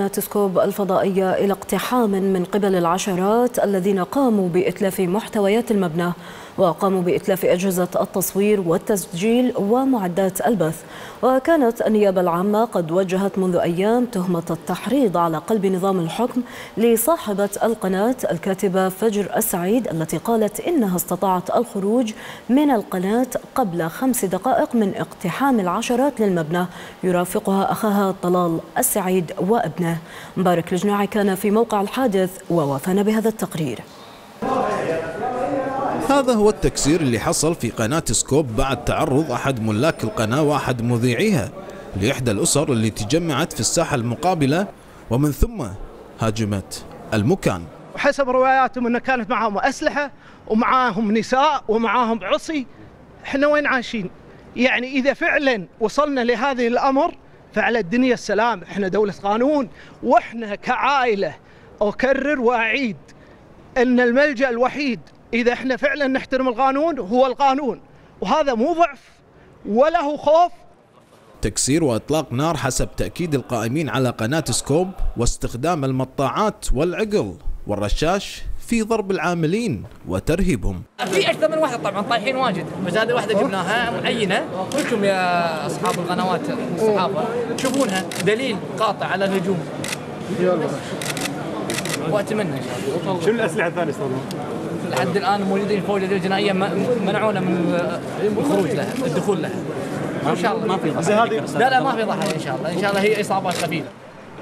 سكوب الفضائية إلى اقتحام من قبل العشرات الذين قاموا بإتلاف محتويات المبنى وقاموا بإتلاف أجهزة التصوير والتسجيل ومعدات البث. وكانت النيابة العامة قد وجهت منذ أيام تهمة التحريض على قلب نظام الحكم لصاحبة القناة الكاتبة فجر السعيد التي قالت إنها استطاعت الخروج من القناة قبل 5 دقائق من اقتحام العشرات للمبنى يرافقها أخاها طلال السعيد وابنه. مبارك الجناعي كان في موقع الحادث ووافانا بهذا التقرير. هذا هو التكسير اللي حصل في قناة سكوب بعد تعرض أحد ملاك القناة وأحد مذيعيها لإحدى الأسر اللي تجمعت في الساحة المقابلة ومن ثم هاجمت المكان. وحسب رواياتهم أن كانت معهم أسلحة ومعاهم نساء ومعاهم عصي. احنا وين عايشين؟ يعني إذا فعلا وصلنا لهذه الأمر فعلى الدنيا السلام. احنا دولة قانون، واحنا كعائلة أكرر وأعيد أن الملجأ الوحيد إذا احنا فعلا نحترم القانون هو القانون، وهذا مو ضعف ولا هو خوف. تكسير وإطلاق نار حسب تأكيد القائمين على قناة سكوب، واستخدام المطاعات والعقل والرشاش في ضرب العاملين وترهيبهم. في أكثر من واحدة طبعا طايحين واجد، بس هذه واحدة جبناها معينة. وانتم يا أصحاب القنوات الصحافة تشوفونها دليل قاطع على الهجوم. وأتمنى إن شاء الله. شنو الأسلحة الثانية استخدموها؟ لحد الآن موجودين فوج الجنائية منعونا من الخروج لها، الدخول لها. إن شاء الله ما في ضحايا. لا ما في ضحايا إن شاء الله، إن شاء الله هي إصابات خفيفة.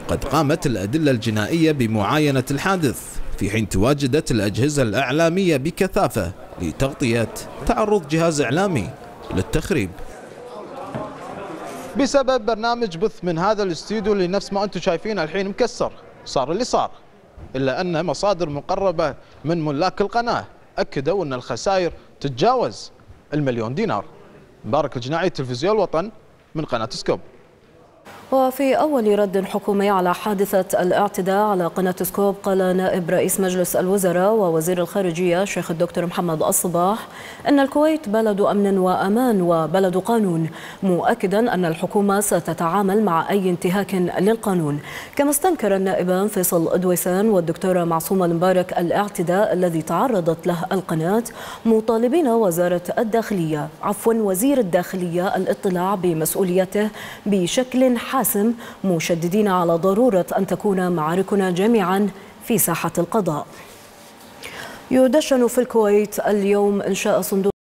قد قامت الأدلة الجنائية بمعاينة الحادث، في حين تواجدت الأجهزة الإعلامية بكثافة لتغطية تعرض جهاز إعلامي للتخريب. بسبب برنامج بث من هذا الاستوديو اللي نفس ما أنتم شايفين الحين مكسر، صار اللي صار. إلا أن مصادر مقربة من ملاك القناة أكدوا أن الخسائر تتجاوز ال1,000,000 دينار. مبارك الجناعي، تلفزيون الوطن، من قناة سكوب. وفي أول رد حكومي على حادثة الاعتداء على قناة سكوب، قال نائب رئيس مجلس الوزراء ووزير الخارجية الشيخ الدكتور محمد الصباح أن الكويت بلد أمن وأمان وبلد قانون، مؤكدا أن الحكومة ستتعامل مع أي انتهاك للقانون. كما استنكر النائبان فيصل أدويسان والدكتورة معصومة المبارك الاعتداء الذي تعرضت له القناة، مطالبين وزير الداخلية الاطلاع بمسؤوليته بشكل حاسم، مشددين على ضرورة أن تكون معاركنا جميعا في ساحة القضاء. يدشن في الكويت اليوم إنشاء صندوق